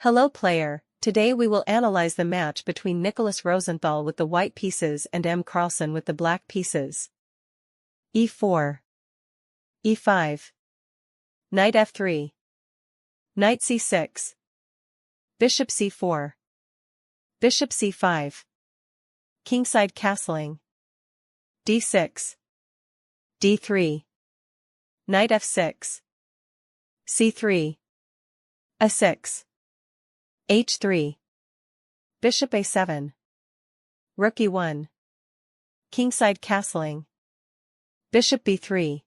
Hello player, today we will analyze the match between Nicholas Rosenthal with the white pieces and M. Carlsen with the black pieces. e4. e5. Knight f3. Knight c6. Bishop c4. Bishop c5. Kingside castling. d6. d3. Knight f6. c3. a6. h3. Bishop a7. Rook e1. Kingside castling. Bishop b3.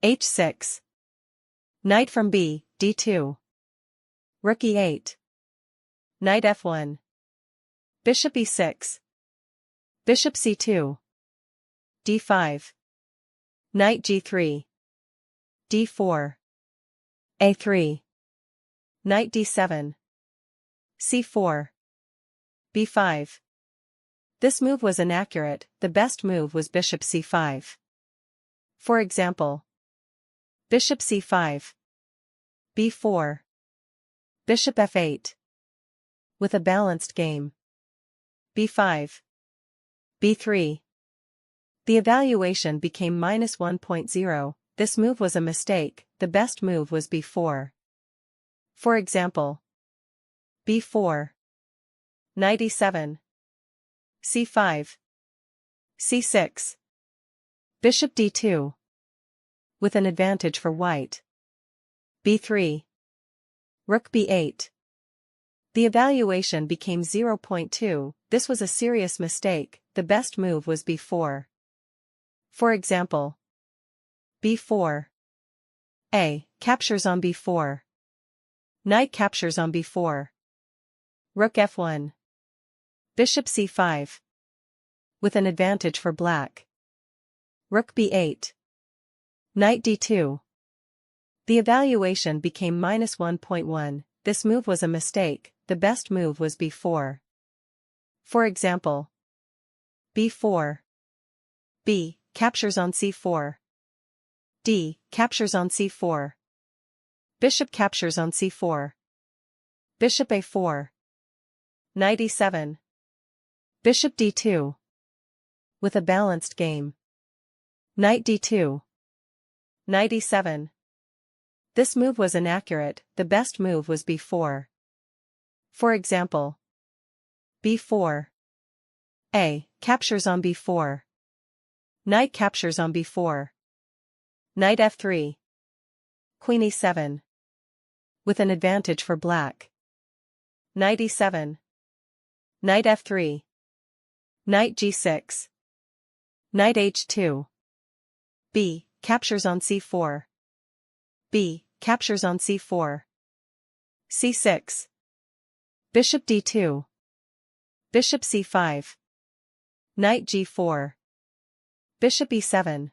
h6. Knight from b, d2. Rook e8. Knight f1. Bishop e6. Bishop c2. d5. Knight g3. d4. a3. Knight d7. c4. b5. This move was inaccurate, the best move was bishop c5. For example, bishop c5. b4. Bishop f8. With a balanced game. b5. b3. The evaluation became -1.0, this move was a mistake, the best move was b4. For example, b4. Knight e7. c5. c6. Bishop d2. With an advantage for white. b3. Rook b8. The evaluation became 0.2, this was a serious mistake, the best move was b4. For example, b4. A. Captures on b4. Knight captures on b4. Rook f1. Bishop c5. With an advantage for black. Rook b8. Knight d2. The evaluation became -1.1, this move was a mistake, the best move was b4. For example, b4. B. Captures on c4. D. Captures on c4. Bishop captures on c4. Bishop a4. Knight e7. Bishop d2. With a balanced game. Knight d2. Knight e7. This move was inaccurate, the best move was b4. For example, b4. A. Captures on b4. Knight captures on b4. Knight f3. Queen e7. With an advantage for black. Knight e7. Knight f3. Knight g6. Knight h2. B. Captures on c4. B. Captures on c4. c6. Bishop d2. Bishop c5. Knight g4. Bishop e7.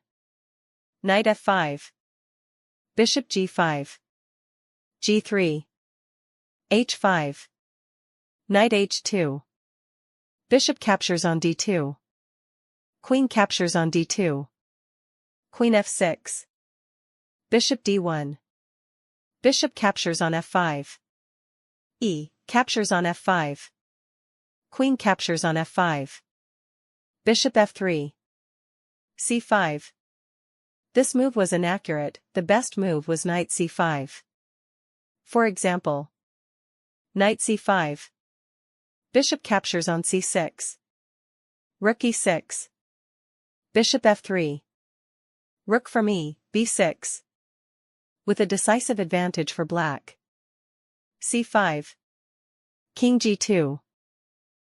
Knight f5. Bishop g5. g3. h5. Knight h2. Bishop captures on d2. Queen captures on d2. Queen f6. Bishop d1. Bishop captures on f5. E. Captures on f5. Queen captures on f5. Bishop f3. c5. This move was inaccurate, the best move was knight c5. For example, knight c5. Bishop captures on c6. Rook e6. Bishop f3. Rook from e, b6. With a decisive advantage for black. c5. King g2.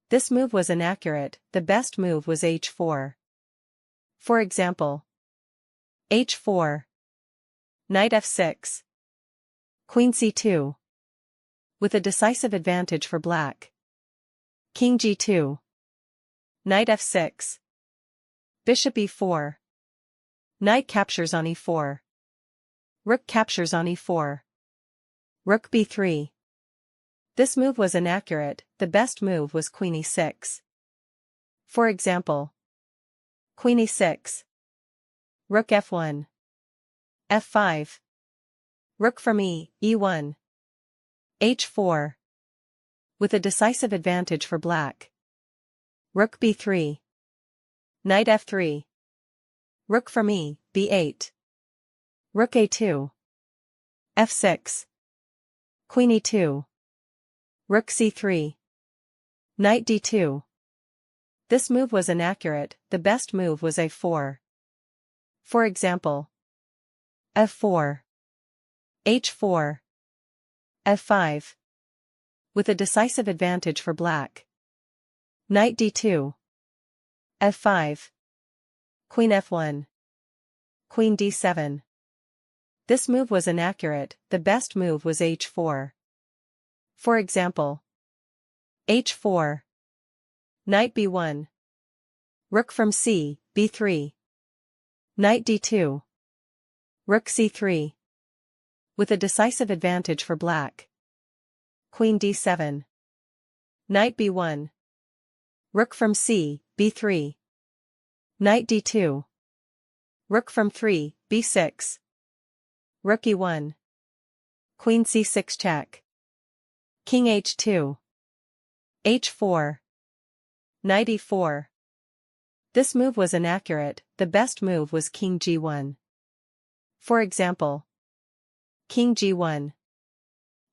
This move was inaccurate, the best move was h4. For example, h4. Knight f6. Queen c2. With a decisive advantage for black. King g2. Knight f6. Bishop e4. Knight captures on e4. Rook captures on e4. Rook b3. This move was inaccurate, the best move was queen e6. For example, queen e6. Rook f1. f5. Rook from e, e1. h4. With a decisive advantage for black. Rook b3. Knight f3. Rook from e, b8. Rook a2. f6. Queen e2. Rook c3. Knight d2. This move was inaccurate, the best move was a4. For example, f4. h4. f5. With a decisive advantage for black. Knight d2. f5. Queen f1. Queen d7. This move was inaccurate, the best move was h4. For example, h4. Knight b1. Rook from c, b3. Knight d2. Rook c3. With a decisive advantage for black. Queen d7. Knight b1. Rook from c, b3. Knight d2. Rook from 3, b6. Rook e1. Queen c6 check. King h2. h4. Knight e4. This move was inaccurate, the best move was king g1. For example, king g1.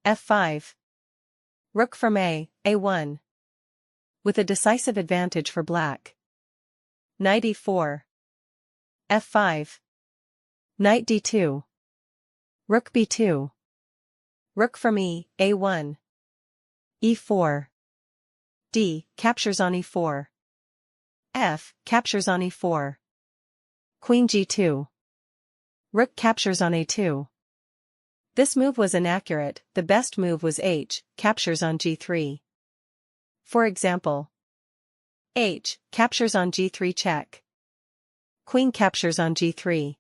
f5. Rook from a, a1. With a decisive advantage for black. Knight e4. f5. Knight d2. Rook b2. Rook from e, a1. e4. d, captures on e4. f, captures on e4. Queen g2. Rook captures on a2. This move was inaccurate, the best move was h, captures on g3. For example, h, captures on g3 check. Queen captures on g3.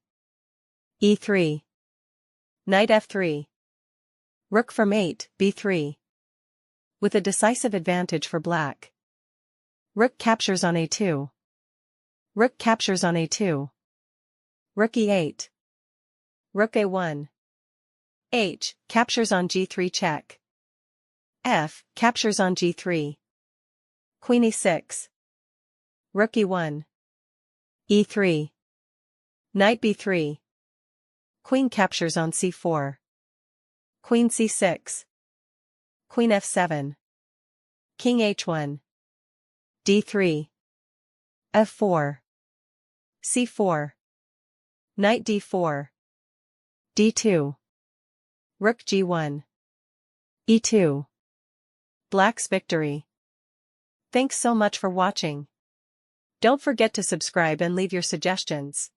e3. Knight f3. Rook from 8, b3. With a decisive advantage for black. Rook captures on a2. Rook captures on a2. Rook e8. Rook a1. h, captures on g3 check. f, captures on g3. Queen e6. Rook e1. e3. Knight b3. Queen captures on c4. Queen c6. Queen f7. King h1. d3. f4. c4. Knight d4. d2. Rook g1. e2. Black's victory. Thanks so much for watching. Don't forget to subscribe and leave your suggestions.